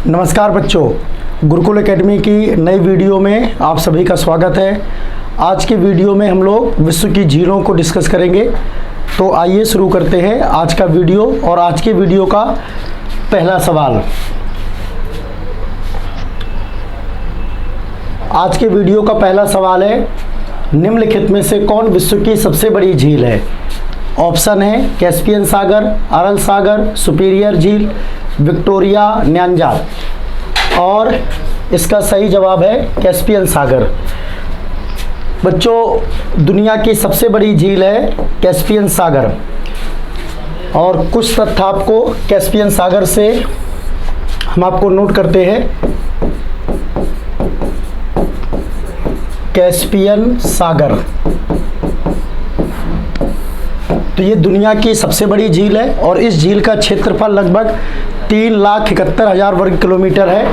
नमस्कार बच्चों, गुरुकुल एकेडमी की नई वीडियो में आप सभी का स्वागत है। आज के वीडियो में हम लोग विश्व की झीलों को डिस्कस करेंगे। तो आइए शुरू करते हैं आज का वीडियो। और आज के वीडियो का पहला सवाल, आज के वीडियो का पहला सवाल है, निम्नलिखित में से कौन विश्व की सबसे बड़ी झील है? ऑप्शन है कैस्पियन सागर, अरल सागर, सुपीरियर झील, विक्टोरिया न्यांजा। और इसका सही जवाब है कैस्पियन सागर। बच्चों, दुनिया की सबसे बड़ी झील है कैस्पियन सागर। और कुछ तथ्य आपको कैस्पियन सागर से हम आपको नोट करते हैं। कैस्पियन सागर तो ये दुनिया की सबसे बड़ी झील है और इस झील का क्षेत्रफल लगभग 3,71,000 वर्ग किलोमीटर है।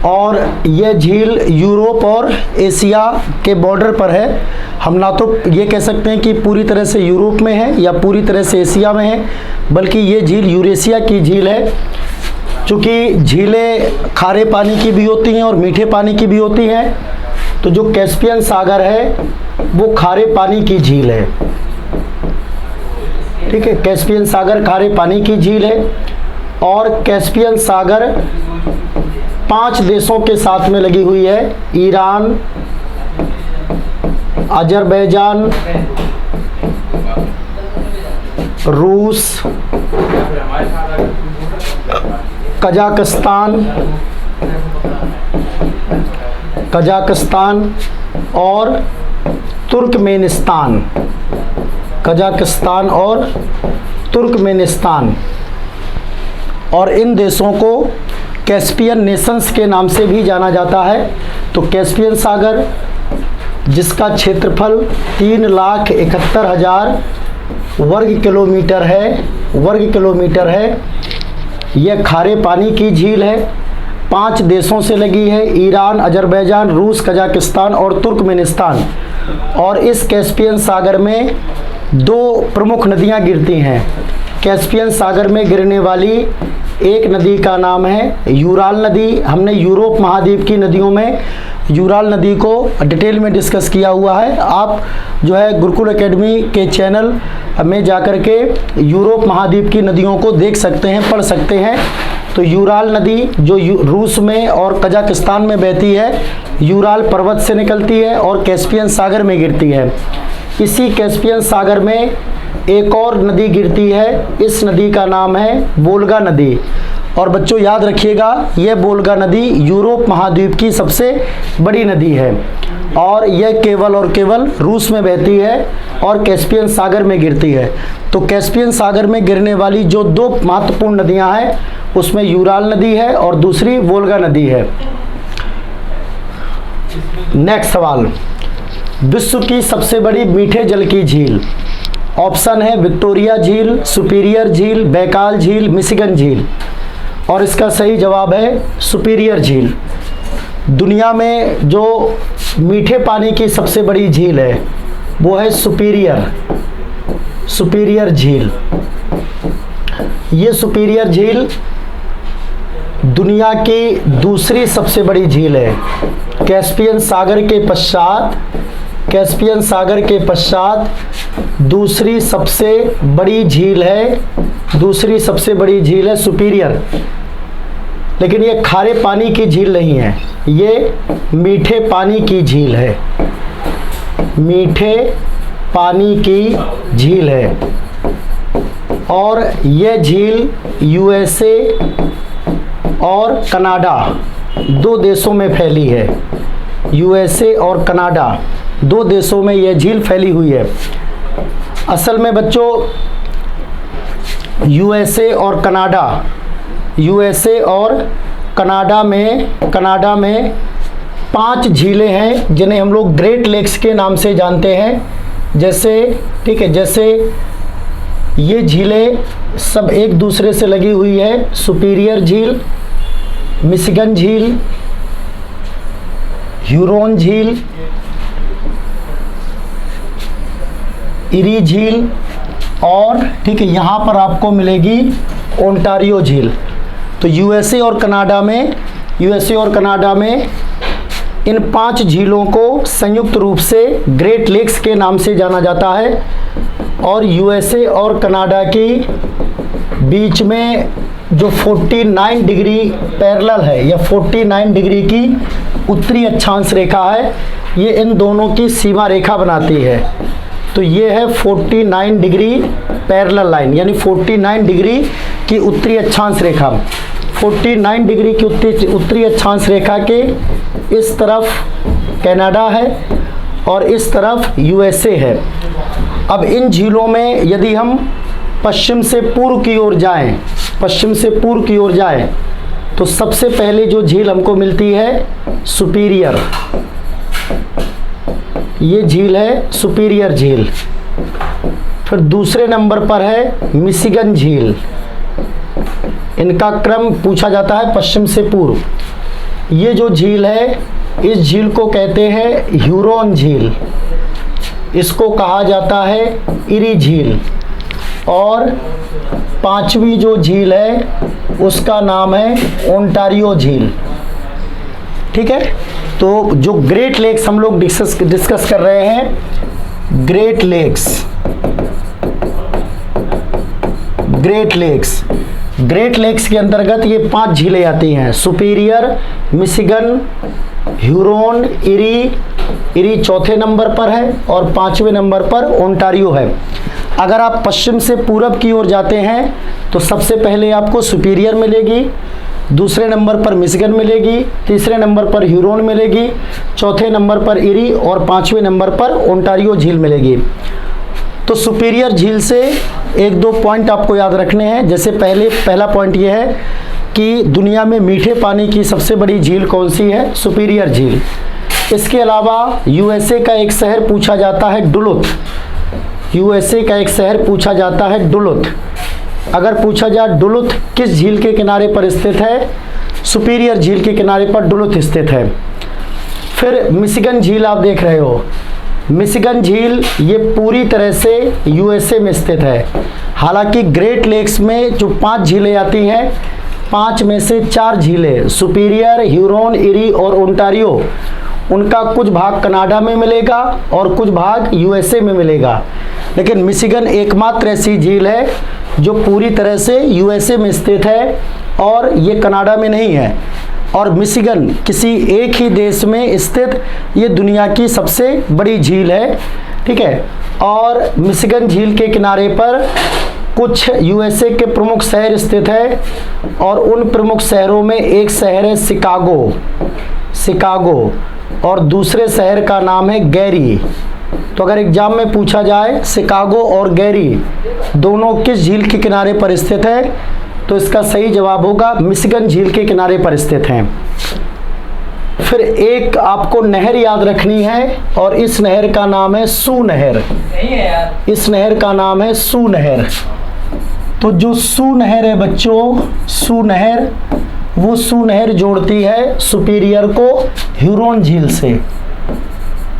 और यह झील यूरोप और एशिया के बॉर्डर पर है। हम ना तो ये कह सकते हैं कि पूरी तरह से यूरोप में है या पूरी तरह से एशिया में है, बल्कि ये झील यूरेशिया की झील है। चूँकि झीलें खारे पानी की भी होती हैं और मीठे पानी की भी होती हैं, तो जो कैस्पियन सागर है वो खारे पानी की झील है। ठीक है, कैस्पियन सागर खारे पानी की झील है। और कैस्पियन सागर 5 देशों के साथ में लगी हुई है: ईरान, अजरबैजान, रूस, कजाकिस्तान और तुर्कमेनिस्तान। और इन देशों को कैस्पियन नेशंस के नाम से भी जाना जाता है। तो कैस्पियन सागर, जिसका क्षेत्रफल 3,71,000 वर्ग किलोमीटर है, यह खारे पानी की झील है। 5 देशों से लगी है: ईरान, अजरबैजान, रूस, कजाकिस्तान और तुर्कमेनिस्तान। और इस कैस्पियन सागर में 2 प्रमुख नदियां गिरती हैं। कैस्पियन सागर में गिरने वाली एक नदी का नाम है यूराल नदी। हमने यूरोप महाद्वीप की नदियों में यूराल नदी को डिटेल में डिस्कस किया हुआ है। आप जो है गुरुकुल एकेडमी के चैनल में जाकर के यूरोप महाद्वीप की नदियों को देख सकते हैं, पढ़ सकते हैं। तो यूराल नदी जो रूस में और कजाकिस्तान में बहती है, यूराल पर्वत से निकलती है और कैस्पियन सागर में गिरती है। इसी कैस्पियन सागर में एक और नदी गिरती है, इस नदी का नाम है वोल्गा नदी। और बच्चों याद रखिएगा, यह वोल्गा नदी यूरोप महाद्वीप की सबसे बड़ी नदी है और यह केवल और केवल रूस में बहती है और कैस्पियन सागर में गिरती है। तो कैस्पियन सागर में गिरने वाली जो 2 महत्वपूर्ण नदियां हैं, उसमें यूराल नदी है और दूसरी वोल्गा नदी है। नेक्स्ट सवाल, विश्व की सबसे बड़ी मीठे जल की झील। ऑप्शन है विक्टोरिया झील, सुपीरियर झील, बैकाल झील, मिशिगन झील। और इसका सही जवाब है सुपीरियर झील। दुनिया में जो मीठे पानी की सबसे बड़ी झील है वो है सुपीरियर झील। ये सुपीरियर झील दुनिया की दूसरी सबसे बड़ी झील है। कैस्पियन सागर के पश्चात दूसरी सबसे बड़ी झील है सुपीरियर। लेकिन ये खारे पानी की झील नहीं है, ये मीठे पानी की झील है। और यह झील यूएसए और कनाडा 2 देशों में फैली है। यूएसए और कनाडा 2 देशों में यह झील फैली हुई है। असल में बच्चों, यूएसए और कनाडा में 5 झीलें हैं जिन्हें हम लोग ग्रेट लेक्स के नाम से जानते हैं। जैसे ये झीलें सब एक दूसरे से लगी हुई है: सुपीरियर झील, मिशिगन झील, ह्यूरोन झील, इरी झील और ठीक है यहाँ पर आपको मिलेगी ओंटारियो झील। तो यूएसए और कनाडा में इन 5 झीलों को संयुक्त रूप से ग्रेट लेक्स के नाम से जाना जाता है। और यूएसए और कनाडा की बीच में जो 49 डिग्री पैरेलल है या 49 डिग्री की उत्तरी अक्षांश रेखा है, ये इन दोनों की सीमा रेखा बनाती है। तो ये है 49 डिग्री पैरेलल लाइन, यानी 49 डिग्री की उत्तरी अक्षांश रेखा। 49 डिग्री की उत्तरी अक्षांश रेखा के इस तरफ कनाडा है और इस तरफ यूएसए है। अब इन झीलों में यदि हम पश्चिम से पूर्व की ओर जाएं, तो सबसे पहले जो झील हमको मिलती है सुपीरियर, ये झील है सुपीरियर झील। फिर दूसरे नंबर पर है मिशिगन झील, इनका क्रम पूछा जाता है पश्चिम से पूर्व। ये जो झील है, इस झील को कहते हैं ह्यूरोन झील, इसको कहा जाता है इरी झील। और 5वीं जो झील है उसका नाम है ओंटारियो झील। ठीक है, तो जो ग्रेट लेक्स हम लोग डिस्कस कर रहे हैं, ग्रेट लेक्स के अंतर्गत ये 5 झीलें आती हैं, सुपीरियर, मिशिगन, ह्यूरोन, इरी चौथे नंबर पर है और 5वें नंबर पर ओंटारियो है। अगर आप पश्चिम से पूरब की ओर जाते हैं तो सबसे पहले आपको सुपीरियर मिलेगी, दूसरे नंबर पर मिशिगन मिलेगी, तीसरे नंबर पर ह्यूरोन मिलेगी, चौथे नंबर पर इरी और 5वें नंबर पर ओंटारियो झील मिलेगी। तो सुपीरियर झील से 1-2 पॉइंट आपको याद रखने हैं। जैसे पहला पॉइंट ये है कि दुनिया में मीठे पानी की सबसे बड़ी झील कौन सी है? सुपीरियर झील। इसके अलावा यूएसए का एक शहर पूछा जाता है डुलुथ। अगर पूछा जाए डुलुथ किस झील के किनारे पर स्थित है? सुपीरियर झील के किनारे पर डुलुथ स्थित है। फिर मिशिगन झील आप देख रहे हो, मिशिगन झील ये पूरी तरह से यूएसए में स्थित है। हालांकि ग्रेट लेक्स में जो 5 झीलें आती हैं, 5 में से 4 झीलें सुपीरियर, ह्यूरोन, इरी और ओंटारियो, उनका कुछ भाग कनाडा में मिलेगा और कुछ भाग यूएसए में मिलेगा। लेकिन मिशिगन एकमात्र ऐसी झील है जो पूरी तरह से यूएसए में स्थित है और ये कनाडा में नहीं है। और मिशिगन किसी एक ही देश में स्थित ये दुनिया की सबसे बड़ी झील है। ठीक है, और मिशिगन झील के किनारे पर कुछ यूएसए के प्रमुख शहर स्थित है और उन प्रमुख शहरों में एक शहर है शिकागो और दूसरे शहर का नाम है गैरी। तो अगर एग्जाम में पूछा जाए शिकागो और गैरी दोनों किस झील के किनारे पर स्थित है, तो इसका सही जवाब होगा मिशिगन झील के किनारे पर स्थित हैं। फिर एक आपको नहर याद रखनी है और इस नहर का नाम है सू नहर। इस नहर का नाम है सू नहर। तो जो सू नहर है बच्चों, सू नहर जोड़ती है सुपीरियर को ह्यूरोन झील से।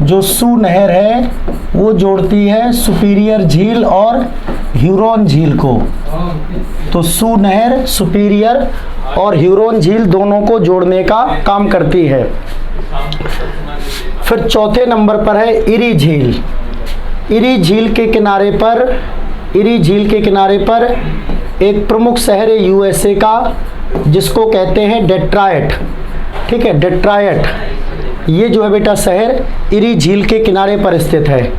जो सू नहर है वो जोड़ती है सुपीरियर झील और ह्यूरोन झील को। तो सू नहर सुपीरियर और ह्यूरोन झील दोनों को जोड़ने का काम करती है। फिर चौथे नंबर पर है इरी झील। इरी झील के किनारे पर एक प्रमुख शहर है यूएसए का जिसको कहते हैं डेट्रॉयट। ठीक है, डेट्रॉयट ये जो है बेटा शहर इरी झील के किनारे पर स्थित है।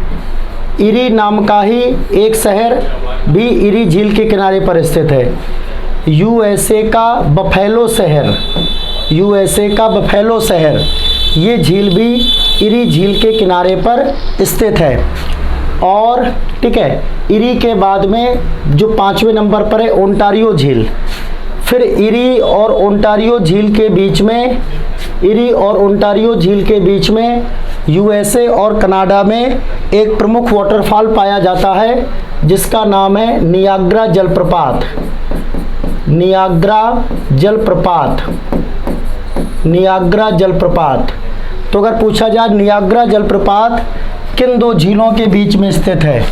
इरी नाम का ही एक शहर भी इरी झील के किनारे पर स्थित है। यूएसए का बफेलो शहर ये झील भी इरी झील के किनारे पर स्थित है। और ठीक है, इरी के बाद में जो 5वें नंबर पर है ओंटारियो झील। फिर इरी और ओंटारियो झील के बीच में यूएसए और कनाडा में एक प्रमुख वाटरफॉल पाया जाता है जिसका नाम है नियाग्रा जलप्रपात। तो अगर पूछा जाए नियाग्रा जलप्रपात किन 2 झीलों के बीच में स्थित है?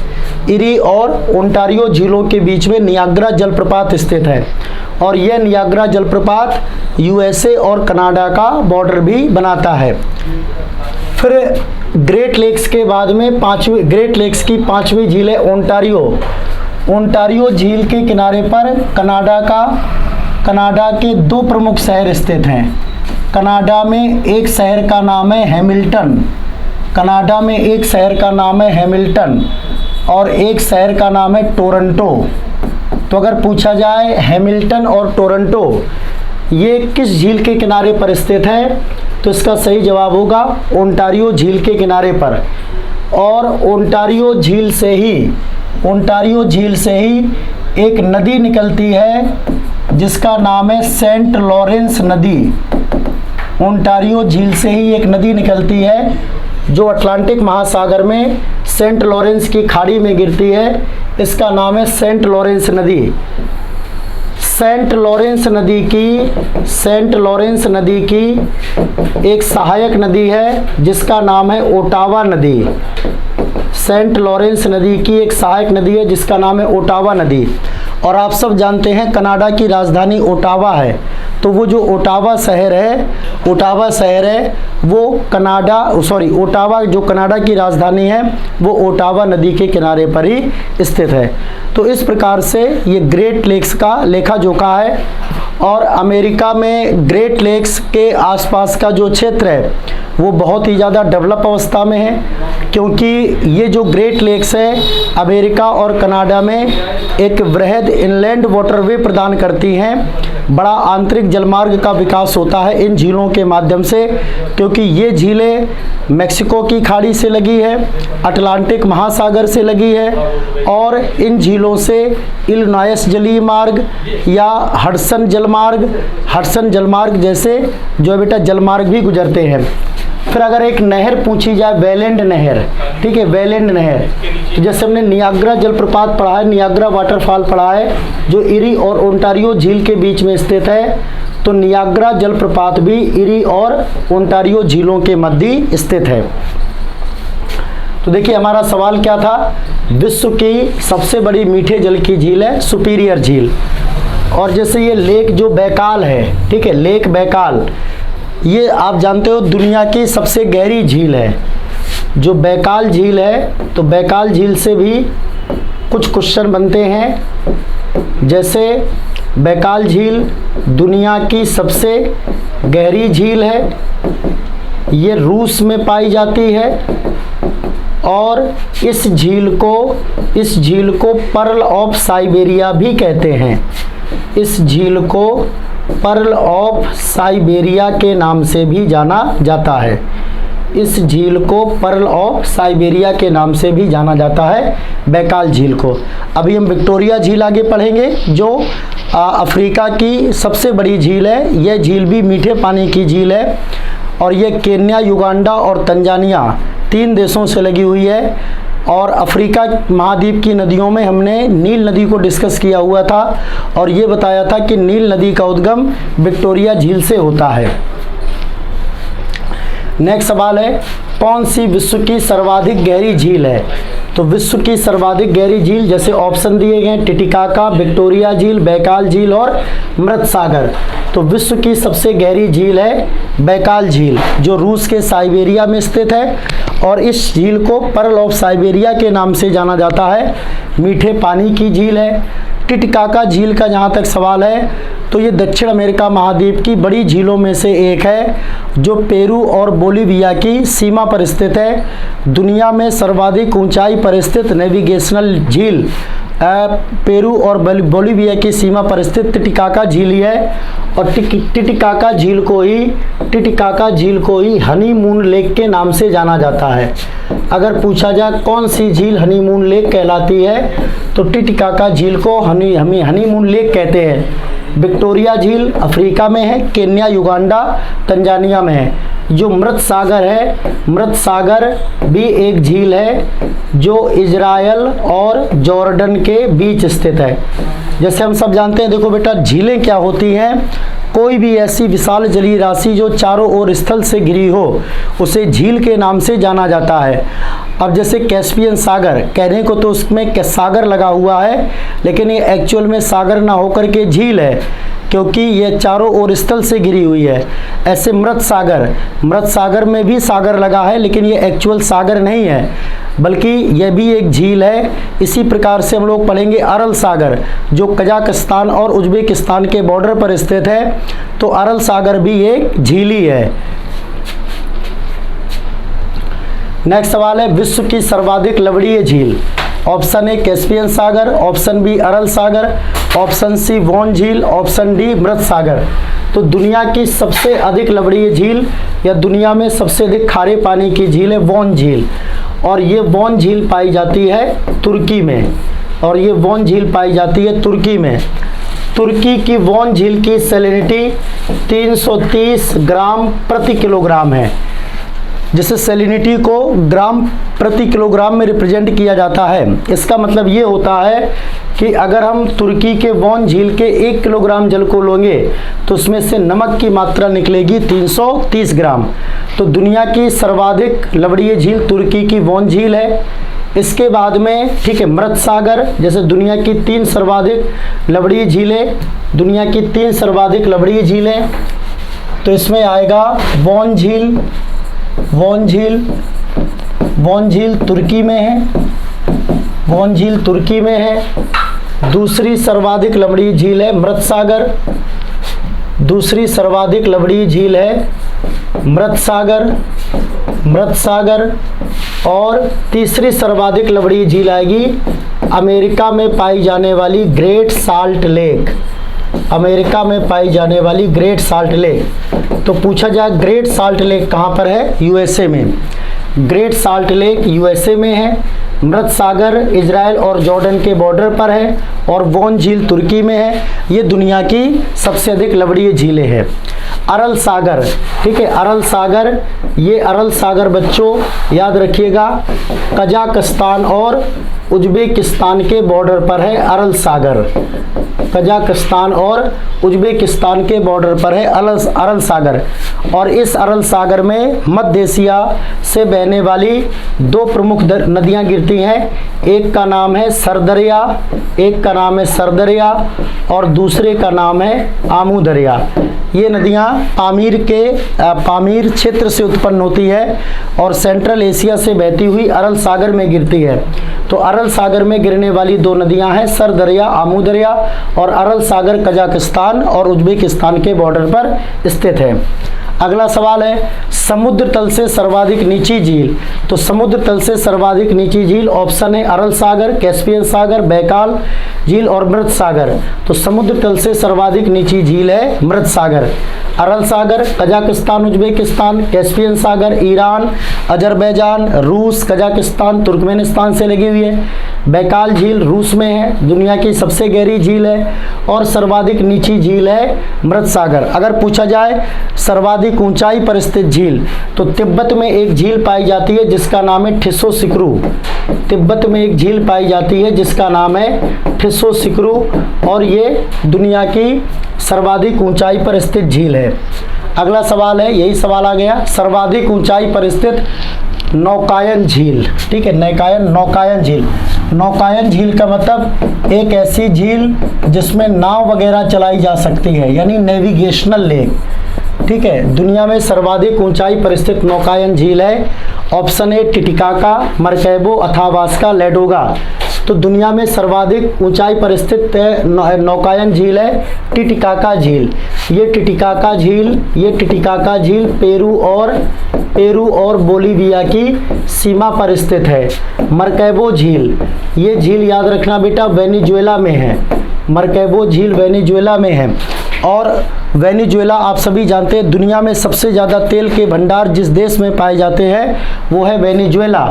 इरी और ओंटारियो झीलों के बीच में नियाग्रा जलप्रपात स्थित है। और यह नियाग्रा जलप्रपात यूएसए और कनाडा का बॉर्डर भी बनाता है। फिर ग्रेट लेक्स के बाद में ग्रेट लेक्स की पांचवी झील है ओंटारियो। ओंटारियो झील के किनारे पर कनाडा के दो प्रमुख शहर स्थित हैं। कनाडा में एक शहर का नाम है हैमिल्टन और एक शहर का नाम है टोरंटो। तो अगर पूछा जाए हैमिल्टन और टोरंटो ये किस झील के किनारे पर स्थित है, तो इसका सही जवाब होगा ओंटारियो झील के किनारे पर। और ओंटारियो झील से ही एक नदी निकलती है जिसका नाम है सेंट लॉरेंस नदी। ओंटारियो झील से ही एक नदी निकलती है जो अटलांटिक महासागर में सेंट लॉरेंस की खाड़ी में गिरती है, इसका नाम है सेंट लॉरेंस नदी। सेंट लॉरेंस नदी की एक सहायक नदी है जिसका नाम है ओटावा नदी। सेंट लॉरेंस नदी की एक सहायक नदी है जिसका नाम है ओटावा नदी। और आप सब जानते हैं कनाडा की राजधानी ओटावा है, तो वो जो ओटावा शहर है वो ओटावा जो कनाडा की राजधानी है वो ओटावा नदी के किनारे पर ही स्थित है। तो इस प्रकार से ये ग्रेट लेक्स का लेखा जोखा है। और अमेरिका में ग्रेट लेक्स के आसपास का जो क्षेत्र है वो बहुत ही ज़्यादा डेवलप अवस्था में है, क्योंकि ये जो ग्रेट लेक्स है अमेरिका और कनाडा में एक वृहद इनलैंड वाटरवे प्रदान करती हैं। बड़ा आंतरिक जलमार्ग का विकास होता है इन झीलों के माध्यम से, क्योंकि ये झीलें मैक्सिको की खाड़ी से लगी है, अटलांटिक महासागर से लगी है और इन झीलों से इलिनॉयस जलीय मार्ग या हडसन जलमार्ग जैसे जो है बेटा जलमार्ग भी गुजरते हैं। फिर अगर एक नहर पूछी जाए वेलेंड नहर, ठीक है, वेलेंड नहर, तो जैसे हमने नियाग्रा जलप्रपात पढ़ा है, नियाग्रा वाटरफॉल पढ़ा है जो इरी और ओंटारियो झील के बीच में स्थित है, तो नियाग्रा जलप्रपात भी इरी और ओंटारियो झीलों के मध्य स्थित है। तो देखिए हमारा सवाल क्या था, विश्व की सबसे बड़ी मीठे जल की झील है सुपीरियर झील। और जैसे ये लेक जो बैकाल है, ठीक है, लेक बैकाल, ये आप जानते हो दुनिया की सबसे गहरी झील है जो बैकाल झील है। तो बैकाल झील से भी कुछ क्वेश्चन बनते हैं, जैसे बैकाल झील दुनिया की सबसे गहरी झील है, ये रूस में पाई जाती है और इस झील को पर्ल ऑफ साइबेरिया भी कहते हैं। इस झील को पर्ल ऑफ साइबेरिया के नाम से भी जाना जाता है। इस झील को पर्ल ऑफ साइबेरिया के नाम से भी जाना जाता है बैकाल झील को। अभी हम विक्टोरिया झील आगे पढ़ेंगे जो अफ्रीका की सबसे बड़ी झील है। यह झील भी मीठे पानी की झील है और यह केन्या, युगांडा और तंजानिया 3 देशों से लगी हुई है। और अफ्रीका महाद्वीप की नदियों में हमने नील नदी को डिस्कस किया हुआ था और ये बताया था कि नील नदी का उद्गम विक्टोरिया झील से होता है। नेक्स्ट सवाल है, कौन सी विश्व की सर्वाधिक गहरी झील है? तो विश्व की सर्वाधिक गहरी झील जैसे ऑप्शन दिए गए टिटिकाका, विक्टोरिया झील, बैकाल झील और मृत सागर। तो विश्व की सबसे गहरी झील है बैकाल झील जो रूस के साइबेरिया में स्थित है और इस झील को पर्ल ऑफ साइबेरिया के नाम से जाना जाता है। मीठे पानी की झील है। टिटिकाका झील का जहाँ तक सवाल है तो ये दक्षिण अमेरिका महाद्वीप की बड़ी झीलों में से एक है जो पेरू और बोलीविया की सीमा पर स्थित है। दुनिया में सर्वाधिक ऊंचाई पर स्थित नेविगेशनल झील पेरू और बोलीविया की सीमा पर स्थित टिटिकाका झील ही है और टिटिकाका झील को ही हनीमून लेक के नाम से जाना जाता है। अगर पूछा जाए कौन सी झील हनीमून लेक कहलाती है तो टिटिकाका झील को हनीमून लेक कहते हैं। विक्टोरिया झील अफ्रीका में है, केन्या, युगांडा, तंजानिया में है। जो मृत सागर है, मृत सागर भी एक झील है जो इजराइल और जॉर्डन के बीच स्थित है। जैसे हम सब जानते हैं, देखो बेटा झीलें क्या होती हैं, कोई भी ऐसी विशाल जलीय राशि जो चारों ओर स्थल से घिरी हो उसे झील के नाम से जाना जाता है। अब जैसे कैस्पियन सागर कहने को तो उसमें सागर लगा हुआ है, लेकिन ये एक्चुअल में सागर ना होकर के झील है, क्योंकि ये चारों ओर स्थल से घिरी हुई है। ऐसे मृत सागर में भी सागर लगा है, लेकिन ये एक्चुअल सागर नहीं है, बल्कि यह भी एक झील है। इसी प्रकार से हम लोग पढ़ेंगे अरल सागर, जो कजाकिस्तान और उज्बेकिस्तान के बॉर्डर पर स्थित है। तो अरल सागर भी एक झील ही है। नेक्स्ट सवाल है, विश्व की सर्वाधिक लवणीय झील। ऑप्शन ए कैस्पियन सागर, ऑप्शन बी अरल सागर, ऑप्शन सी वॉन झील, ऑप्शन डी मृत सागर। तो दुनिया की सबसे अधिक लवणीय झील या दुनिया में सबसे अधिक खारे पानी की झील है वॉन झील, और ये वॉन झील पाई जाती है तुर्की में, और ये वॉन झील पाई जाती है तुर्की में। तुर्की की वॉन झील की सैलिनिटी 330 ग्राम प्रति किलोग्राम है, जिसे सैलिनिटी को ग्राम प्रति किलोग्राम में रिप्रेजेंट किया जाता है। इसका मतलब ये होता है कि अगर हम तुर्की के वॉन झील के 1 किलोग्राम जल को लेंगे तो उसमें से नमक की मात्रा निकलेगी 330 ग्राम। तो दुनिया की सर्वाधिक लवणीय झील तुर्की की वॉन झील है। इसके बाद में ठीक है मृत सागर, जैसे दुनिया की 3 सर्वाधिक लवणीय झीलें, दुनिया की 3 सर्वाधिक लवणीय झीलें, तो इसमें आएगा वॉन झील। वॉन झील तुर्की में है, वॉन झील तुर्की में है। दूसरी सर्वाधिक लवणीय झील है मृत सागर, दूसरी सर्वाधिक लवणीय झील है मृत सागर। और तीसरी सर्वाधिक लवणीय झील आएगी अमेरिका में पाई जाने वाली ग्रेट साल्ट लेक, अमेरिका में पाई जाने वाली ग्रेट साल्ट लेक। तो पूछा जाए ग्रेट साल्ट लेक कहाँ पर है? यूएसए में। ग्रेट साल्ट लेक यूएसए में है। मृत सागर इजराइल और जॉर्डन के बॉर्डर पर है, और वॉन झील तुर्की में है। ये दुनिया की सबसे अधिक लवणीय झीलें हैं। अरल सागर, ठीक है, अरल सागर, ये अरल सागर बच्चों याद रखिएगा कजाकिस्तान और उज्बेकिस्तान के बॉर्डर पर है। अरल सागर कजाकिस्तान और उज्बेकिस्तान के बॉर्डर पर है अरल सागर। और इस अरल सागर में मध्य एशिया से बहने वाली 2 प्रमुख नदियां गिरती हैं। एक का नाम है सरदरिया, एक का नाम है सरदरिया, और दूसरे का नाम है आमू दरिया। ये नदियां पामीर क्षेत्र से उत्पन्न होती है और सेंट्रल एशिया से बहती हुई अरल सागर में गिरती है। तो अरल सागर में गिरने वाली 2 नदियां हैं सरदरिया, आमू दरिया, और अरल सागर कजाकिस्तान और उज्बेकिस्तान के बॉर्डर पर स्थित है। अगला सवाल है समुद्र तल से सर्वाधिक नीची झील। तो समुद्र तल से सर्वाधिक नीची झील ऑप्शन है अरल सागर, कैस्पियन सागर, बैकाल झील और मृत सागर। तो समुद्र तल से सर्वाधिक नीची झील है मृत सागर। अरल सागर कजाकिस्तान उज्बेकिस्तान, कैस्पियन सागर ईरान, अजरबैजान, रूस, कजाकिस्तान, तुर्कमेनिस्तान से लगी हुई है। बैकाल झील रूस में है, दुनिया की सबसे गहरी झील है, और सर्वाधिक नीची झील है मृत सागर। अगर पूछा जाए सर्वाधिक ऊंचाई पर स्थित झील, तो तिब्बत में एक झील पाई जाती है जिसका नाम है ठिस्सो सिकरू। तिब्बत में एक झील पाई जाती है जिसका नाम है ठिस्सो सिकरू, और ये दुनिया की सर्वाधिक ऊंचाई पर स्थित झील है। अगला सवाल है, यही सवाल आ गया, सर्वाधिक ऊंचाई पर स्थित नौकायन झील। ठीक है, नौकायन झील। नौकायन झील का मतलब एक ऐसी झील जिसमें नाव वगैरह चलाई जा सकती है, यानी नेविगेशनल लेक। ठीक है, दुनिया में सर्वाधिक ऊंचाई पर स्थित नौकायन झील है ऑप्शन ए टिटिकाका, मरकैबो, अथावास्का, लेडोगा। तो दुनिया में सर्वाधिक ऊंचाई पर स्थित नौकायन झील है टिटिकाका झील। ये टिटिकाका झील पेरू और बोलीविया की सीमा पर स्थित है। मरकैबो झील, ये झील याद रखना बेटा वेनेजुएला में है। मरकैबो झील वेनेजुएला में है, और वेनेजुएला आप सभी जानते हैं दुनिया में सबसे ज़्यादा तेल के भंडार जिस देश में पाए जाते हैं वो है वेनेजुएला।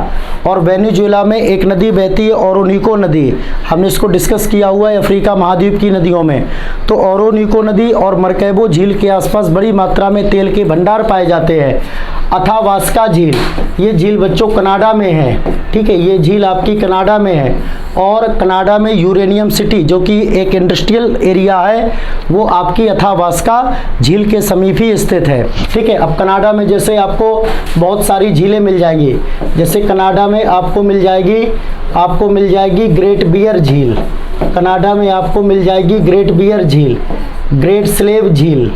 और वेनेजुएला में एक नदी बहती है ओरोनिको नदी, हमने इसको डिस्कस किया हुआ है अफ्रीका महाद्वीप की नदियों में। तो ओरोनिको नदी और मरकैबो झील के आसपास बड़ी मात्रा में तेल के भंडार पाए जाते हैं। अथावास्का झील, ये झील बच्चों कनाडा में है। ठीक है, ये झील आपकी कनाडा में है। और कनाडा में यूरेनियम सिटी जो कि एक इंडस्ट्रियल एरिया है वो आपकी अथावास्का झील के समीप ही स्थित है। ठीक है, अब कनाडा में जैसे आपको बहुत सारी झीलें मिल जाएंगी, जैसे कनाडा में आपको मिल जाएगी ग्रेट बियर झील, कनाडा में आपको मिल जाएगी ग्रेट बियर झील, ग्रेट स्लेव झील,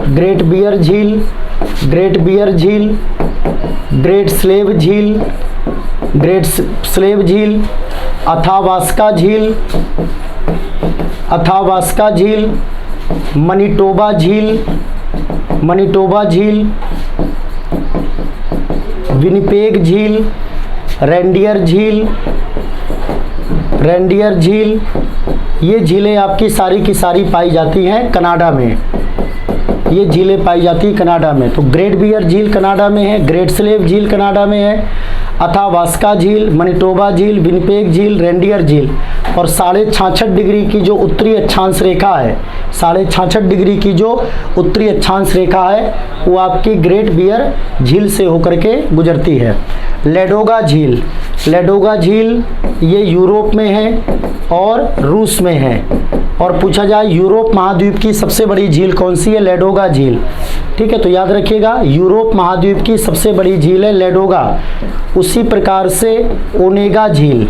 ग्रेट बियर झील, ग्रेट बियर झील, ग्रेट स्लेव झील, ग्रेट स्लेव झील, अथावास्का झील, अथावास्का झील, मनीटोबा झील, मनीटोबा झील, विनिपेग झील, रेंडियर झील, रेंडियर झील, ये झीलें आपकी सारी की सारी पाई जाती हैं कनाडा में, ये झीलें पाई जाती हैं कनाडा में। तो ग्रेट बियर झील कनाडा में है, ग्रेट स्लेव झील कनाडा में है, अथावास्का झील, मनीटोबा झील, विनिपेग झील, रेंडियर झील, और 66.5 डिग्री की जो उत्तरी अक्षांश रेखा है, 66.5 डिग्री की जो उत्तरी अक्षांश रेखा है वो आपकी ग्रेट बियर झील से होकर के गुजरती है। लेडोगा झील, लेडोगा झील ये यूरोप में है और रूस में है, और पूछा जाए यूरोप महाद्वीप की सबसे बड़ी झील कौन सी है, लेडोगा झील। ठीक है, तो याद रखिएगा यूरोप महाद्वीप की सबसे बड़ी झील है लेडोगा। उसी प्रकार से ओनेगा झील,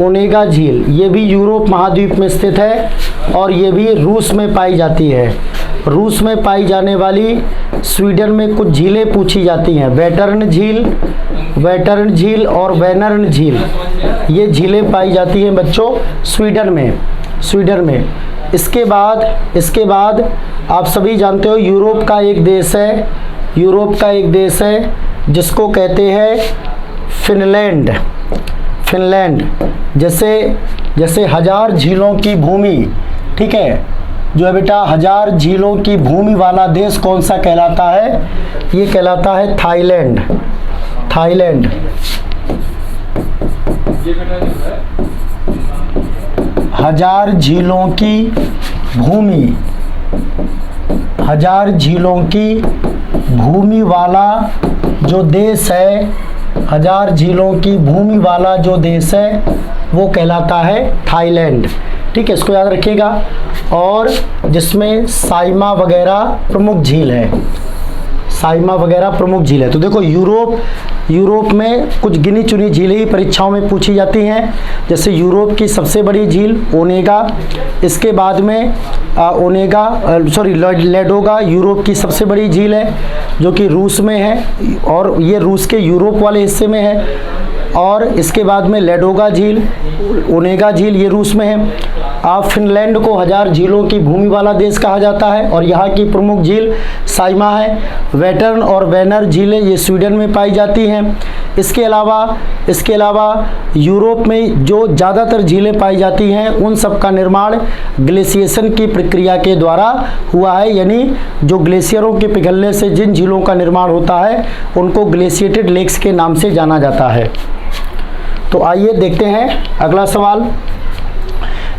ओनेगा झील ये भी यूरोप महाद्वीप में स्थित है और ये भी रूस में पाई जाती है। रूस में पाई जाने वाली स्वीडन में कुछ झीलें पूछी जाती हैं, वेटर्न झील, वेटर्न झील और वेनर्न झील, ये झीलें पाई जाती हैं बच्चों स्वीडन में, स्वीडन में। इसके बाद आप सभी जानते हो यूरोप का एक देश है, यूरोप का एक देश है जिसको कहते हैं फिनलैंड, फिनलैंड। जैसे 1000 झीलों की भूमि, ठीक है, जो है बेटा 1000 झीलों की भूमि वाला देश कौन सा कहलाता है, ये कहलाता है थाईलैंड, थाईलैंड। 1000 झीलों की भूमि, 1000 झीलों की भूमि वाला जो देश है, 1000 झीलों की भूमि वाला जो देश है वो कहलाता है थाईलैंड। ठीक है, इसको याद रखिएगा। और जिसमें साइमा वगैरह प्रमुख झील है, साइमा वगैरह प्रमुख झील है। तो देखो यूरोप में कुछ गिनी चुनी झीलें ही परीक्षाओं में पूछी जाती हैं, जैसे यूरोप की सबसे बड़ी झील ओनेगा, इसके बाद में लेडोगा यूरोप की सबसे बड़ी झील है जो कि रूस में है और ये रूस के यूरोप वाले हिस्से में है, और इसके बाद में लेडोगा झील, ओनेगा झील ये रूस में है। फिनलैंड को 1000 झीलों की भूमि वाला देश कहा जाता है और यहाँ की प्रमुख झील साइमा है। वेटर्न और वेनर झीलें ये स्वीडन में पाई जाती हैं। इसके अलावा यूरोप में जो ज़्यादातर झीलें पाई जाती हैं उन सब का निर्माण ग्लेशिएशन की प्रक्रिया के द्वारा हुआ है, यानी जो ग्लेशियरों के पिघलने से जिन झीलों का निर्माण होता है उनको ग्लेशिएटेड लेक्स के नाम से जाना जाता है। तो आइए देखते हैं अगला सवाल।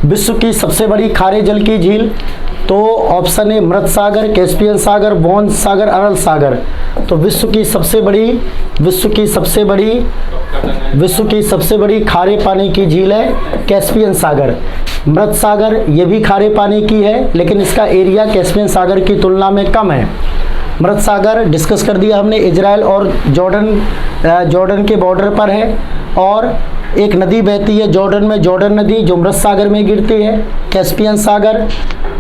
विश्व की सबसे बड़ी खारे जल की झील, तो ऑप्शन ए मृत सागर, कैस्पियन सागर, बोन सागर, अरल सागर। तो विश्व की सबसे बड़ी खारे पानी की झील है कैस्पियन सागर। मृत सागर ये भी खारे पानी की है लेकिन इसका एरिया कैस्पियन सागर की तुलना में कम है। मृत सागर डिस्कस कर दिया हमने, इजराइल और जॉर्डन के बॉर्डर पर है और एक नदी बहती है जॉर्डन में, जॉर्डन नदी जो मृत सागर में गिरती है। कैस्पियन सागर,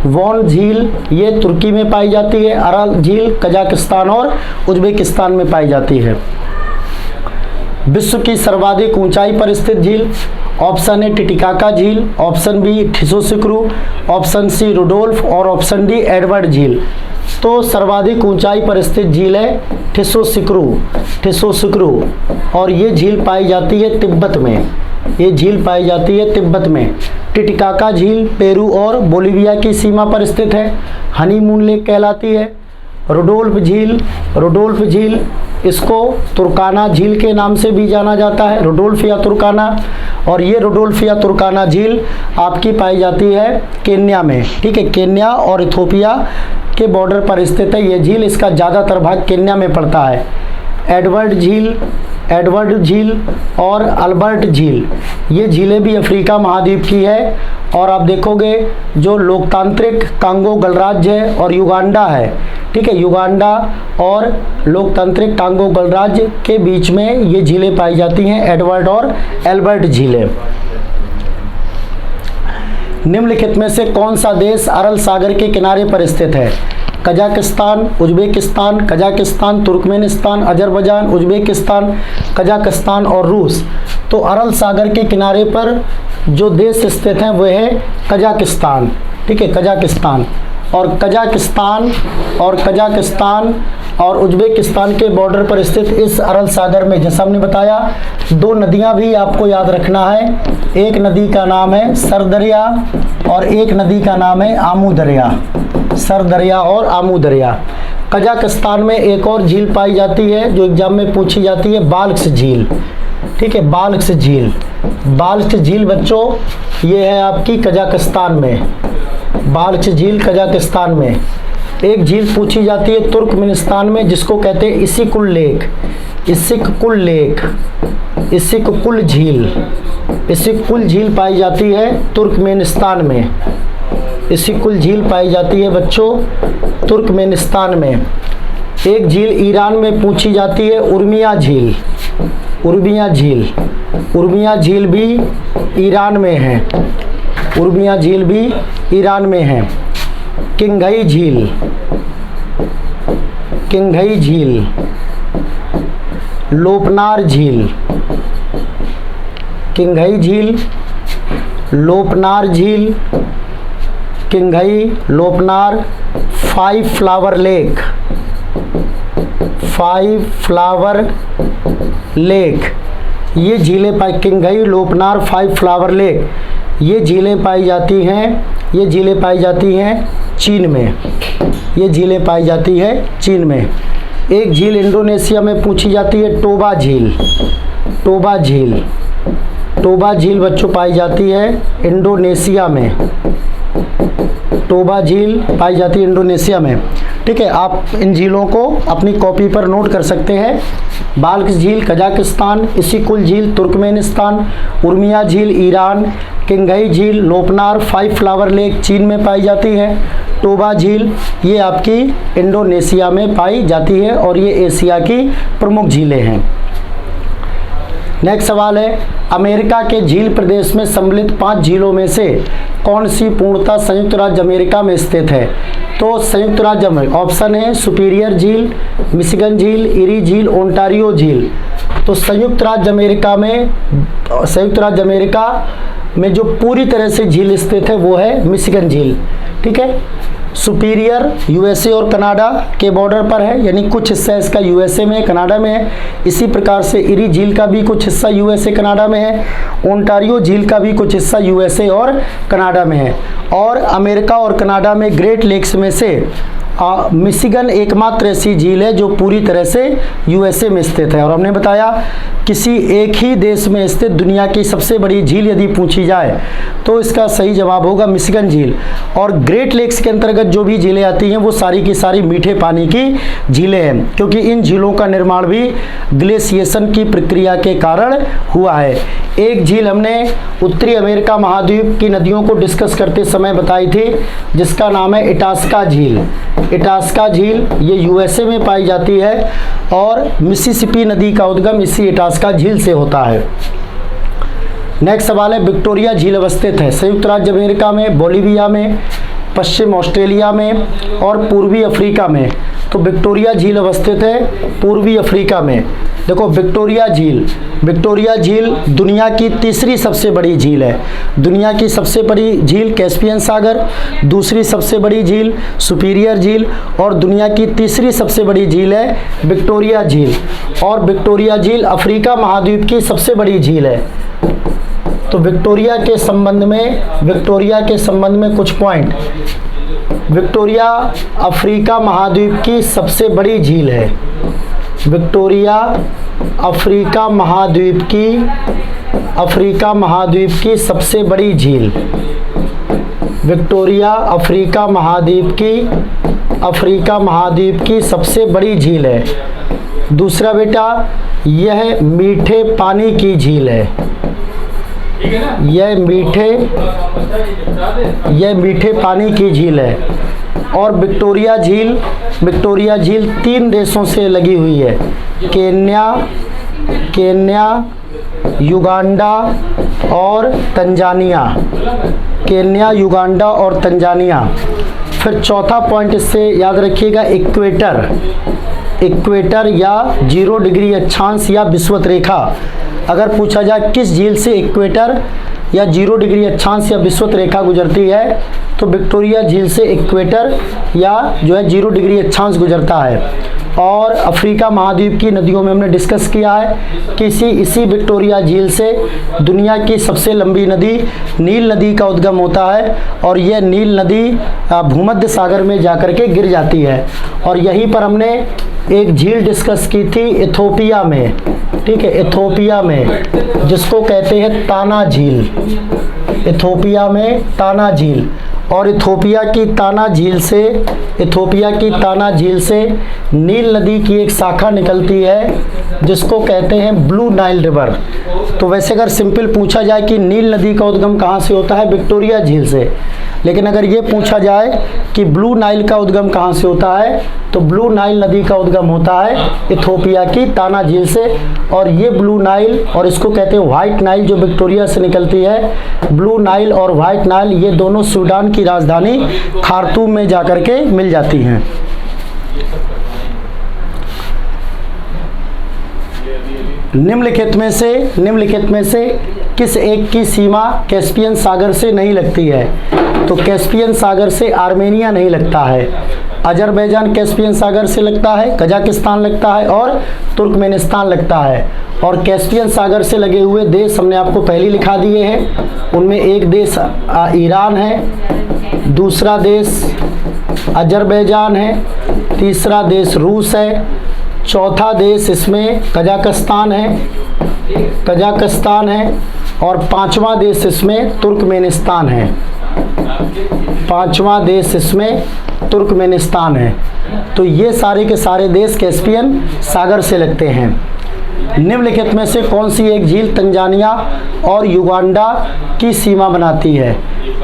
वॉन झील ये तुर्की में पाई जाती है, अरल झील कजाकिस्तान और उज्बेकिस्तान में पाई जाती है। विश्व की सर्वाधिक ऊंचाई पर स्थित झील, ऑप्शन ए टिटिकाका झील, ऑप्शन बी ठिसोसिक्रू, ऑप्शन सी रुडोल्फ और ऑप्शन डी एडवर्ड झील। तो सर्वाधिक ऊंचाई पर स्थित झील है ठिसोसिक्रू और ये झील पाई जाती है तिब्बत में, ये झील पाई जाती है तिब्बत में। टिटिकाका झील पेरू और बोलिविया की सीमा पर स्थित है, हनीमून लेक कहलाती है। रुडोल्फ झील इसको तुर्काना झील के नाम से भी जाना जाता है, रुडोल्फ या तुर्काना, और ये रुडोल्फ या तुर्काना झील आपकी पाई जाती है केन्या में। ठीक है, केन्या और इथोपिया के बॉर्डर पर स्थित है ये झील, इसका ज़्यादातर भाग केन्या में पड़ता है। एडवर्ड झील एडवर्ड झील और अल्बर्ट झील, ये झीलें भी अफ्रीका महाद्वीप की है। और आप देखोगे जो लोकतांत्रिक कांगो गणराज्य है और युगांडा है, ठीक है, युगांडा और लोकतांत्रिक कांगो गणराज्य के बीच में ये झीलें पाई जाती हैं, एडवर्ड और एल्बर्ट झीलें। निम्नलिखित में से कौन सा देश अरल सागर के किनारे पर स्थित है? Kazakhstan, Uzbekistan, Kazakhstan, Turkmenistan, Azerbaijan, Uzbekistan, Kazakhstan और रूस। तो अरल सागर के किनारे पर जो देश स्थित हैं वह है कजाकिस्तान, ठीक है, कजाकिस्तान। और कजाकिस्तान और उज्बेकिस्तान के बॉर्डर पर स्थित इस अरल सागर में, जैसा हमने बताया, दो नदियां भी आपको याद रखना है। एक नदी का नाम है सरदरिया और एक नदी का नाम है आमू दरिया, सरदरिया और आमू दरिया। कजाकिस्तान में एक और झील पाई जाती है जो एग्जाम में पूछी जाती है, बाल्क्स झील, ठीक है, बाल्क्स झील। बाल्क्स झील बच्चों ये है आपकी कजाकिस्तान में, बाल्क्स झील कजाकिस्तान में। एक झील पूछी जाती है तुर्कमेनिस्तान में जिसको कहते हैं इसिकुल लेक, इसिककुल लेक, इसिककुल झील, इसिककुल झील पाई जाती है तुर्कमेनिस्तान में, इसिककुल झील पाई जाती है बच्चों तुर्कमेनिस्तान में। एक झील ईरान में पूछी जाती है उर्मिया झील, उर्मिया झील, उर्मिया झील भी ईरान में है, उर्मिया झील भी ईरान में है। किंघई झील, किंघई झील, लोपनार झील, किंघई झील, लोपनार झील, Qinghai, Lop Nur, five flower lake, five flower lake, ये झीलें पाई, Qinghai, Lop Nur, five flower lake, ये झीलें पाई जाती हैं, ये झीलें पाई जाती हैं चीन में, ये झीलें पाई जाती है चीन में। एक झील इंडोनेशिया में पूछी जाती है टोबा झील, टोबा झील, टोबा झील बच्चों पाई जाती है इंडोनेशिया में, टोबा झील पाई जाती है इंडोनेशिया में, ठीक है। आप इन झीलों को अपनी कॉपी पर नोट कर सकते हैं। बाल्क्स झील कजाकिस्तान, इसिकुल झील तुर्कमेनिस्तान, उर्मिया झील ईरान, किंघई झील, लोपनार, फाइव फ्लावर लेक चीन में पाई जाती है, टोबा झील ये आपकी इंडोनेशिया में पाई जाती है और ये एशिया की प्रमुख झीलें हैं। नेक्स्ट सवाल है, अमेरिका के झील प्रदेश में सम्मिलित 5 झीलों में से कौन सी पूर्णतः संयुक्त राज्य अमेरिका में स्थित है? तो संयुक्त राज्य में ऑप्शन है सुपीरियर झील, मिशिगन झील, इरी झील, ओंटारियो झील। तो संयुक्त राज्य अमेरिका में, संयुक्त राज्य अमेरिका में जो पूरी तरह से झील स्थित है वो है मिशिगन झील, ठीक है। सुपीरियर यूएसए और कनाडा के बॉर्डर पर है, यानी कुछ हिस्सा इसका यूएसए में, कनाडा में है। इसी प्रकार से इरी झील का भी कुछ हिस्सा यूएसए कनाडा में है, ओंटारियो झील का भी कुछ हिस्सा यूएसए और कनाडा में है। और अमेरिका और कनाडा में ग्रेट लेक्स में से मिशिगन एकमात्र ऐसी झील है जो पूरी तरह से यूएसए में स्थित है। और हमने बताया किसी एक ही देश में स्थित दुनिया की सबसे बड़ी झील यदि पूछी जाए तो इसका सही जवाब होगा मिशिगन झील। और ग्रेट लेक्स के अंतर्गत जो भी झीलें आती हैं वो सारी की सारी मीठे पानी की झीलें हैं, क्योंकि इन झीलों का निर्माण भी ग्लेशिएशन की प्रक्रिया के कारण हुआ है। एक झील हमने उत्तरी अमेरिका महाद्वीप की नदियों को डिस्कस करते समय बताई थी जिसका नाम है इटास्का झील। इटास्का झील ये यूएसए में पाई जाती है और मिसिसिपी नदी का उद्गम इसी इटास्का झील से होता है। नेक्स्ट सवाल है, विक्टोरिया झील अवस्थित है संयुक्त राज्य अमेरिका में, बोलिविया में, पश्चिम ऑस्ट्रेलिया में और पूर्वी अफ्रीका में। तो विक्टोरिया झील अवस्थित है पूर्वी अफ्रीका में। देखो विक्टोरिया झील, विक्टोरिया झील दुनिया की तीसरी सबसे बड़ी झील है। दुनिया की सबसे बड़ी झील कैस्पियन सागर, दूसरी सबसे बड़ी झील सुपीरियर झील और दुनिया की तीसरी सबसे बड़ी झील है विक्टोरिया झील। और विक्टोरिया झील अफ्रीका महाद्वीप की सबसे बड़ी झील है। तो विक्टोरिया के संबंध में कुछ पॉइंट। विक्टोरिया अफ्रीका महाद्वीप की सबसे बड़ी झील है। विक्टोरिया अफ्रीका महाद्वीप की सबसे बड़ी झील। विक्टोरिया अफ्रीका महाद्वीप की सबसे बड़ी झील है। दूसरा बेटा, यह मीठे पानी की झील है। यह मीठे पानी की झील है। और विक्टोरिया झील 3 देशों से लगी हुई है, केन्या, युगांडा और तंजानिया। केन्या, युगांडा और तंजानिया। फिर चौथा पॉइंट इससे याद रखिएगा, इक्वेटर या 0 डिग्री अक्षांश या विषुवत रेखा। अगर पूछा जाए किस झील से इक्वेटर या 0 डिग्री अक्षांश या विषुवत रेखा गुजरती है, तो विक्टोरिया झील से इक्वेटर या जो है 0 डिग्री अक्षांश गुजरता है। और अफ्रीका महाद्वीप की नदियों में हमने डिस्कस किया है कि इसी विक्टोरिया झील से दुनिया की सबसे लंबी नदी नील नदी का उद्गम होता है। और यह नील नदी भूमध्य सागर में जाकर के गिर जाती है। और यहीं पर हमने एक झील डिस्कस की थी इथोपिया में, ठीक है, इथोपिया में, जिसको कहते हैं ताना झील। इथोपिया में ताना झील। और इथोपिया की ताना झील से नील नदी की एक शाखा निकलती है, जिसको कहते हैं ब्लू नाइल रिवर। तो वैसे अगर सिंपल पूछा जाए कि नील नदी का उद्गम कहाँ से होता है, विक्टोरिया झील से। लेकिन अगर ये पूछा जाए कि ब्लू नाइल का उद्गम कहाँ से होता है, तो ब्लू नाइल नदी का उद्गम होता है इथोपिया की ताना झील से। और ये ब्लू नाइल, और इसको कहते हैं व्हाइट नाइल, जो विक्टोरिया से निकलती है, ब्लू नाइल और व्हाइट नाइल, ये दोनों सूडान की राजधानी खार्तूम में जाकर के मिल जाती हैं। निम्नलिखित में से किस एक की सीमा कैस्पियन सागर से नहीं लगती है? तो कैस्पियन सागर से आर्मेनिया नहीं लगता है, अजरबैजान कैस्पियन सागर से लगता है, कजाकिस्तान लगता है और तुर्कमेनिस्तान लगता है। और कैस्पियन सागर से लगे हुए देश हमने आपको पहले लिखा दिए हैं। उनमें एक देश ईरान है, दूसरा देश अजरबैजान है, तीसरा देश रूस है, चौथा देश इसमें कजाकिस्तान है और पांचवा देश इसमें तुर्कमेनिस्तान है। तो ये सारे के सारे देश कैस्पियन सागर से लगते हैं। निम्नलिखित में से कौन सी एक झील तंजानिया और युगांडा की सीमा बनाती है?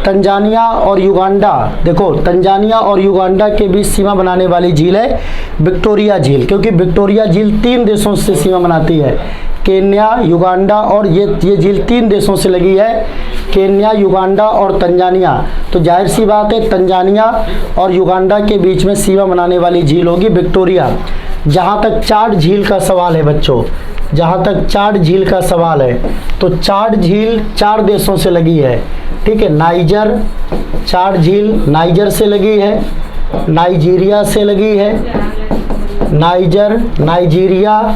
तंजानिया और युगांडा, देखो तंजानिया और युगांडा के बीच सीमा बनाने वाली झील है विक्टोरिया झील, क्योंकि विक्टोरिया झील 3 देशों से सीमा बनाती है, केन्या, युगांडा, और ये झील 3 देशों से लगी है, केन्या, युगांडा और तंजानिया। तो जाहिर सी बात है तंजानिया और युगांडा के बीच में सीमा बनाने वाली झील होगी विक्टोरिया। जहाँ तक चाड झील का सवाल है बच्चों, तो चाड झील 4 देशों से लगी है, ठीक है। नाइजर, चाड झील नाइजर से लगी है, नाइजीरिया से लगी है, नाइजीरिया,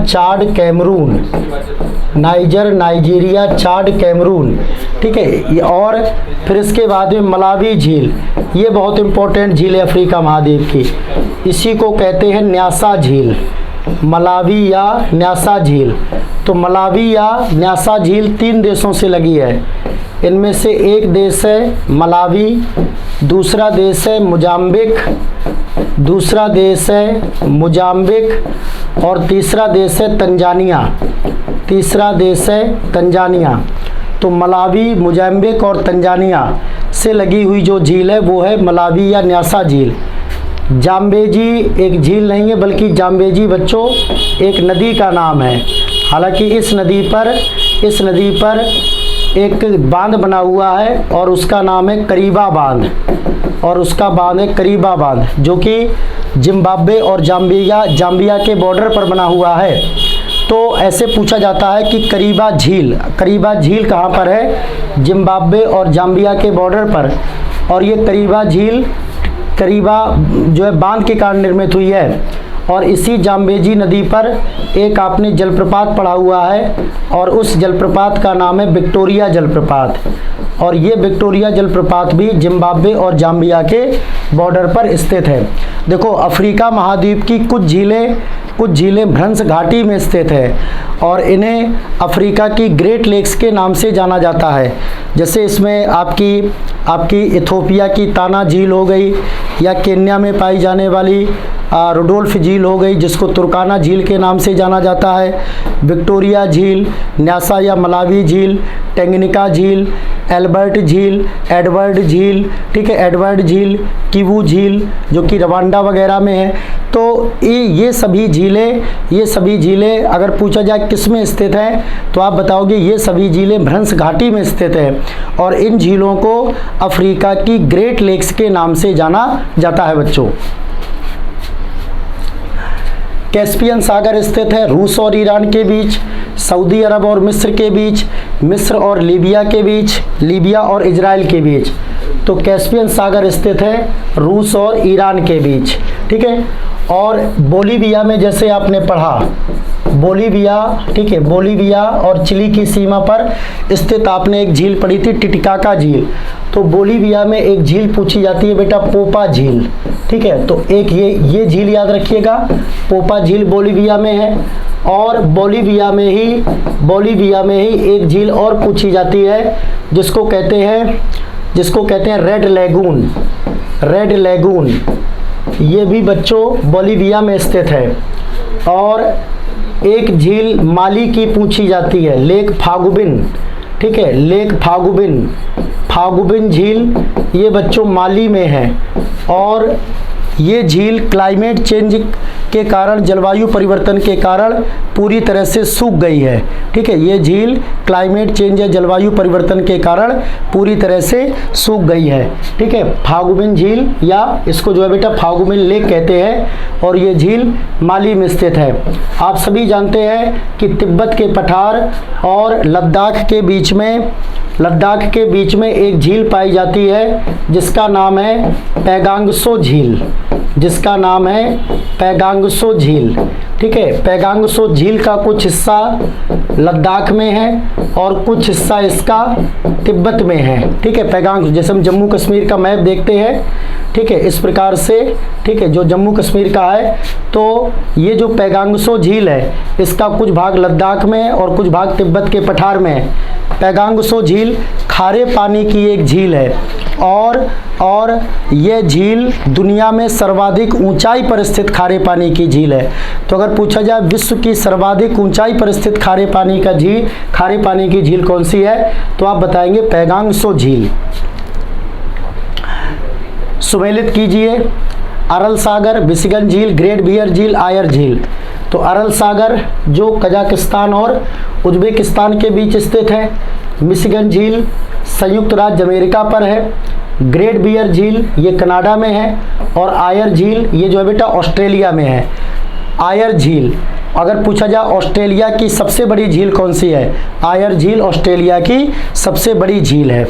चाड, कैमरून, ठीक है। और फिर इसके बाद में मलावी झील, ये बहुत इंपॉर्टेंट झील है अफ्रीका महाद्वीप की, इसी को कहते हैं न्यासा झील, मलावी या न्यासा झील। तो मलावी या न्यासा झील 3 देशों से लगी है। इनमें से एक देश है मलावी, दूसरा देश है मोजाम्बिक और तीसरा देश है तंजानिया। तो मलावी, मोजाम्बिक और तंजानिया से लगी हुई जो झील है वो है मलावी या न्यासा झील। जाम्बेजी एक झील नहीं है, बल्कि जाम्बेजी बच्चों एक नदी का नाम है। हालांकि इस नदी पर एक बांध बना हुआ है और उसका नाम है करीबा बांध, जो कि जिम्बाब्वे और जाम्बिया के बॉर्डर पर बना हुआ है। तो ऐसे पूछा जाता है कि करीबा झील कहाँ पर है? जिम्बाब्वे और जाम्बिया के बॉर्डर पर। और ये करीबा जो है बांध के कारण निर्मित हुई है। और इसी जाम्बेजी नदी पर एक आपने जलप्रपात पढ़ा हुआ है और उस जलप्रपात का नाम है विक्टोरिया जलप्रपात। और ये विक्टोरिया जलप्रपात भी जिम्बाब्वे और जाम्बिया के बॉर्डर पर स्थित है। देखो अफ्रीका महाद्वीप की कुछ झीलें भ्रंश घाटी में स्थित है और इन्हें अफ्रीका की ग्रेट लेक्स के नाम से जाना जाता है। जैसे इसमें आपकी इथोपिया की ताना झील हो गई, या केन्या में पाई जाने वाली रुडोल्फ झील हो गई जिसको तुर्काना झील के नाम से जाना जाता है, विक्टोरिया झील, न्यासा या मलावी झील, टेंगनिका झील, एल्बर्ट झील, एडवर्ड झील, ठीक है, एडवर्ड झील, किवू झील जो कि रवांडा वगैरह में है। तो ये सभी झीलें अगर पूछा जाए किस में स्थित हैं तो आप बताओगे ये सभी झीलें भ्रंश घाटी में स्थित हैं और इन झीलों को अफ्रीका की ग्रेट लेक्स के नाम से जाना जाता है बच्चों। कैस्पियन सागर स्थित है रूस और ईरान के बीच, सऊदी अरब और मिस्र के बीच, मिस्र और लीबिया के बीच, लीबिया और इजराइल के बीच। तो कैस्पियन सागर स्थित है रूस और ईरान के बीच, ठीक है। और बोलीविया में जैसे आपने पढ़ा, बोलीविया, ठीक है, बोलीविया और चिली की सीमा पर स्थित आपने एक झील पढ़ी थी टिटिकाका झील। तो बोलीविया में एक झील पूछी जाती है बेटा पोपा झील, ठीक है। तो एक ये झील याद रखिएगा, पोपा झील बोलीविया में है। और बोलीविया में ही एक झील और पूछी जाती है जिसको कहते हैं रेड लैगून। ये भी बच्चों बोलीविया में स्थित है। और एक झील माली की पूछी जाती है, लेक फागुबिन, ठीक है, लेक फागुबिन झील, ये बच्चों माली में है। और ये झील क्लाइमेट चेंज के कारण, जलवायु परिवर्तन के कारण पूरी तरह से सूख गई है, ठीक है। ये झील क्लाइमेट चेंज या जलवायु परिवर्तन के कारण पूरी तरह से सूख गई है, ठीक है। फागुबिन झील या इसको जो है बेटा फागुबिन लेक कहते हैं और ये झील माली में स्थित है। आप सभी जानते हैं कि तिब्बत के पठार और लद्दाख के बीच में एक झील पाई जाती है जिसका नाम है पैगांगसो झील, ठीक है। पैगांगसो झील का कुछ हिस्सा लद्दाख में है और कुछ हिस्सा इसका तिब्बत में है, ठीक है। पैगांग जैसे हम जम्मू कश्मीर का मैप देखते हैं, ठीक है, इस प्रकार से, ठीक है, जो जम्मू कश्मीर का है तो ये जो पैगांगसो झील है इसका कुछ भाग लद्दाख में और कुछ भाग तिब्बत के पठार में है। पैगांगसो झील खारे पानी की एक झील है और यह झील दुनिया में सर्वाधिक ऊंचाई पर स्थित खारे पानी की झील है। तो अगर पूछा जाए विश्व की सर्वाधिक ऊंचाई पर स्थित खारे पानी की झील कौन सी है तो आप बताएंगे पैगांगसो झील। सुमेलित कीजिए, अरल सागर, मिशिगन झील, ग्रेट बियर झील, आयर झील। तो अरल सागर जो कजाकिस्तान और उज्बेकिस्तान के बीच स्थित है, मिशिगन झील संयुक्त राज्य अमेरिका पर है, ग्रेट बियर झील ये कनाडा में है और आयर झील ये जो है बेटा ऑस्ट्रेलिया में है। आयर झील अगर पूछा जाए ऑस्ट्रेलिया की सबसे बड़ी झील कौन सी है, आयर झील ऑस्ट्रेलिया की सबसे बड़ी झील है।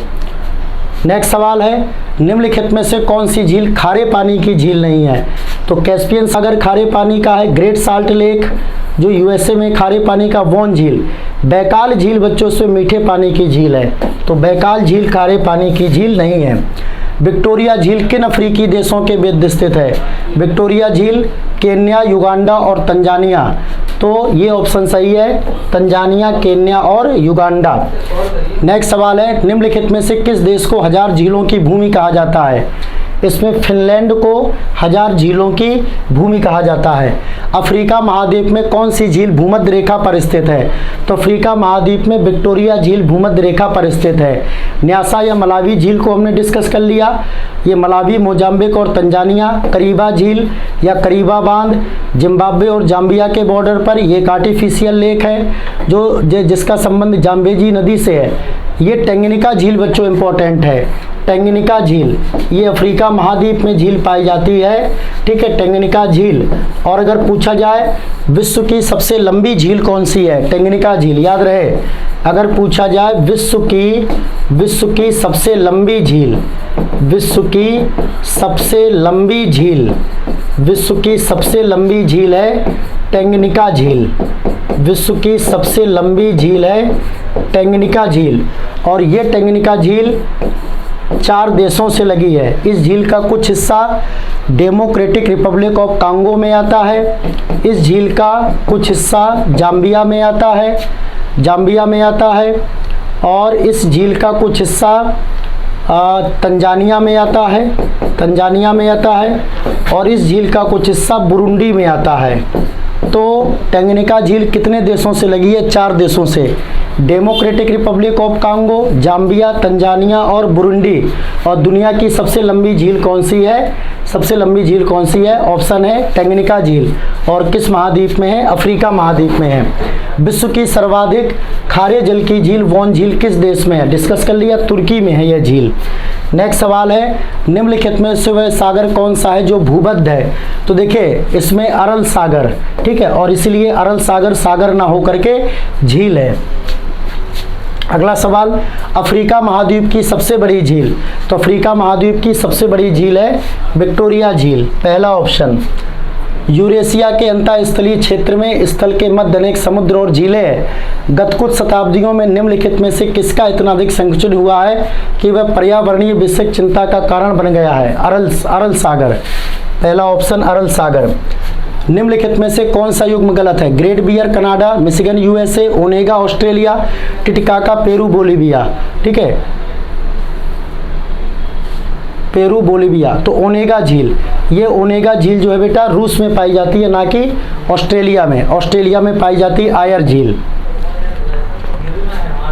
नेक्स्ट सवाल है, निम्नलिखित में से कौन सी झील खारे पानी की झील नहीं है। तो कैस्पियन सागर खारे पानी का है, ग्रेट साल्ट लेक जो यूएसए में खारे पानी का वॉन झील, बैकाल झील बच्चों से मीठे पानी की झील है, तो बैकाल झील खारे पानी की झील नहीं है। विक्टोरिया झील किन अफ्रीकी देशों के मध्य स्थित है, विक्टोरिया झील केन्या, युगांडा और तंजानिया। तो ये ऑप्शन सही है, तंजानिया, केन्या और युगांडा। नेक्स्ट सवाल है, निम्नलिखित में से किस देश को 1000 झीलों की भूमि कहा जाता है। इसमें फिनलैंड को 1000 झीलों की भूमि कहा जाता है। अफ्रीका महाद्वीप में कौन सी झील भूमध्य रेखा पर स्थित है, तो अफ्रीका महाद्वीप में विक्टोरिया झील भूमध्य रेखा पर स्थित है। न्यासा या मलावी झील को हमने डिस्कस कर लिया, ये मलावी, मोजाम्बिक और तंजानिया। करीबा झील या करीबा बांध जिम्बाब्वे और जाम्बिया के बॉर्डर पर, ये एक आर्टिफिशियल लेक है जिसका संबंध जाम्बेजी नदी से है। ये टेंगनिका झील बच्चों इंपॉर्टेंट है, टेंगनिका झील ये अफ्रीका महाद्वीप में झील पाई जाती है, ठीक है, टेंगनिका झील। और अगर पूछा जाए विश्व की सबसे लंबी झील कौन सी है, टेंगनिका झील, याद रहे। अगर पूछा जाए विश्व की सबसे लंबी झील, विश्व की सबसे लंबी झील है टेंगनिका झील, विश्व की सबसे लंबी झील है टेंगनिका झील। और ये टेंगनिका झील 4 देशों से लगी है। इस झील का कुछ हिस्सा डेमोक्रेटिक रिपब्लिक ऑफ कांगो में आता है, इस झील का कुछ हिस्सा जाम्बिया में आता है और इस झील का कुछ हिस्सा तंजानिया में आता है, तंजानिया में आता है, और इस झील का कुछ हिस्सा बुरुंडी में आता है। तो टंगनिका झील कितने देशों से लगी है? 4 देशों से, democratic Republic of Congo, Zambia, Tanzania और बुरुंडी। और दुनिया की सबसे लंबी झील कौन सी है? सबसे लंबी झील कौन सी है? ऑप्शन है टंगनिका झील। और किस महाद्वीप में है? अफ्रीका महाद्वीप में है। विश्व की सर्वाधिक खारे जल की झील वोन झील किस देश में है? डिस्कस कर लिया, तुर्की में है यह झील। नेक्स्ट सवाल है, निम्नलिखित में से वह सागर कौन सा है जो भूमध्य है? तो देखिए इसमें अरल सागर, ठीक है, और इसलिए अरल सागर सागर ना होकर के झील है। अगला सवाल, अफ्रीका महाद्वीप की सबसे बड़ी झील। तो अफ्रीका महाद्वीप की सबसे बड़ी झील है विक्टोरिया झील, पहला ऑप्शन। यूरेशिया के अंतःस्थलीय क्षेत्र में स्थल के मध्य अनेक समुद्र और झीलें हैं। गत कुछ शताब्दियों में निम्नलिखित में से किसका इतना अधिक संकुचन हुआ है कि वह पर्यावरणीय विषयक चिंता का कारण बन गया है? अरल सागर, पहला ऑप्शन अरल सागर। निम्नलिखित में से कौन सा युग्म गलत है? Great Bear Canada, Michigan USA, Onega Australia, Titicaca Peru Bolivia. ठीक है, पेरू बोलिविया। तो ओनेगा झील, ये ओनेगा झील जो है बेटा रूस में पाई जाती है, ना कि ऑस्ट्रेलिया में। ऑस्ट्रेलिया में पाई जाती है आयर झील।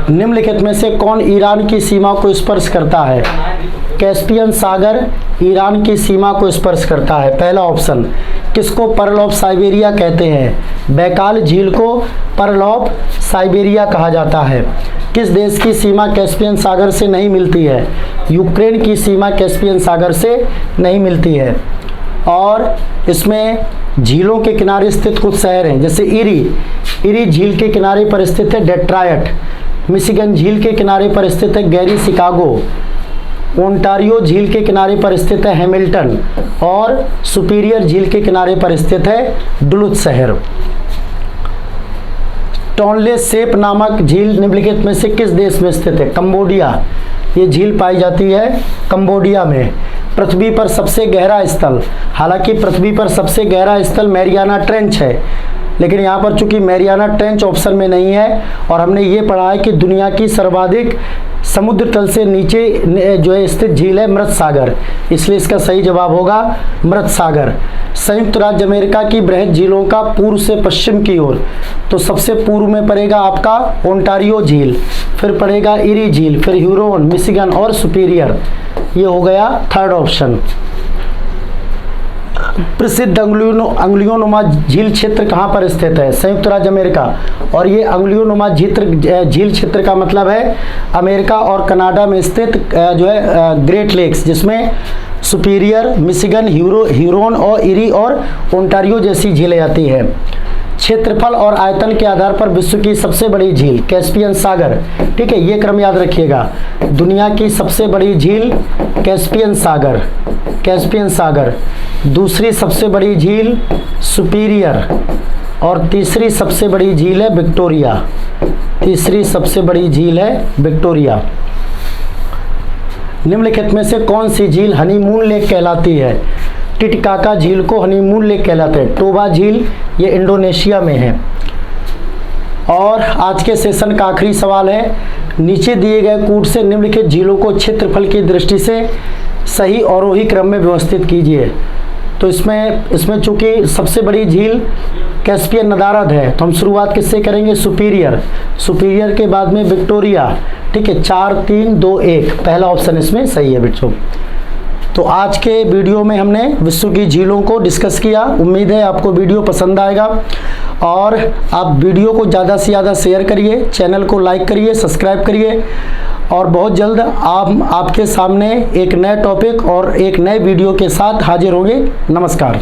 निम्नलिखित में से कौन ईरान की सीमा को स्पर्श करता है? कैस्पियन सागर ईरान की सीमा को स्पर्श करता है, पहला ऑप्शन। किसको पर्ल ऑफ साइबेरिया कहते हैं? बैकाल झील को पर्ल ऑफ साइबेरिया कहा जाता है। किस देश की सीमा कैस्पियन सागर से नहीं मिलती है? यूक्रेन की सीमा कैस्पियन सागर से नहीं मिलती है। और इसमें झीलों के किनारे स्थित कुछ शहर हैं, जैसे इरी झील के किनारे पर स्थित है डेट्रॉयट, मिशिगन झील के किनारे पर स्थित है गैरी शिकागो, ओंटारियो झील के किनारे पर स्थित है हैमिल्टन, और सुपीरियर झील के किनारे पर स्थित है डुलुथ शहर। टोनले सेप नामक झील निम्नलिखित में से किस देश में स्थित है? कंबोडिया। ये झील पाई जाती है कंबोडिया में। पृथ्वी पर सबसे गहरा स्थल, हालांकि पृथ्वी पर सबसे गहरा स्थल मैरियाना ट्रेंच है, लेकिन यहाँ पर चूंकि मैरियाना ट्रेंच ऑप्शन में नहीं है, और हमने ये पढ़ा है कि दुनिया की सर्वाधिक समुद्र तल से नीचे जो है स्थित झील है मृत सागर, इसलिए इसका सही जवाब होगा मृत सागर। संयुक्त राज्य अमेरिका की बृहद झीलों का पूर्व से पश्चिम की ओर, तो सबसे पूर्व में पड़ेगा आपका ओंटारियो झील, फिर पड़ेगा इरी झील, फिर ह्यूरोन, मिशिगन और सुपीरियर। ये हो गया थर्ड ऑप्शन। प्रसिद्ध अंगुलियोनुमा झील क्षेत्र कहाँ पर स्थित है? संयुक्त राज्य अमेरिका। और ये अंगुलियोनुमा झील क्षेत्र का मतलब है अमेरिका और कनाडा में स्थित जो है ग्रेट लेक्स, जिसमें सुपीरियर, मिशिगन, ह्यूरोन और इरी और ओंटारियो जैसी झीलें आती हैं। क्षेत्रफल और आयतन के आधार पर विश्व की सबसे बड़ी झील कैस्पियन सागर, ठीक है, ये क्रम याद रखिएगा। दुनिया की सबसे बड़ी झील कैस्पियन सागर, कैस्पियन सागर। दूसरी सबसे बड़ी झील सुपीरियर, और तीसरी सबसे बड़ी झील है विक्टोरिया। तीसरी सबसे बड़ी झील है विक्टोरिया। निम्नलिखित में से कौन सी झील हनीमून लेक कहलाती है? टिटिकाका झील को हनीमून लेक कहलाते हैं। टोबा झील ये इंडोनेशिया में है। और आज के सेशन का आखिरी सवाल है, नीचे दिए गए कूट से निम्नलिखित झीलों को क्षेत्रफल की दृष्टि से सही अवरोही क्रम में व्यवस्थित कीजिए। तो इसमें चूंकि सबसे बड़ी झील कैस्पियन नदारद है, तो हम शुरुआत किससे करेंगे? सुपीरियर। सुपीरियर के बाद में विक्टोरिया, ठीक है, 4 3 2 1, पहला ऑप्शन इसमें सही है बच्चों। तो आज के वीडियो में हमने विश्व की झीलों को डिस्कस किया। उम्मीद है आपको वीडियो पसंद आएगा, और आप वीडियो को ज़्यादा से ज़्यादा शेयर करिए, चैनल को लाइक करिए, सब्सक्राइब करिए, और बहुत जल्द आपके सामने एक नए टॉपिक और एक नए वीडियो के साथ हाजिर होंगे। नमस्कार।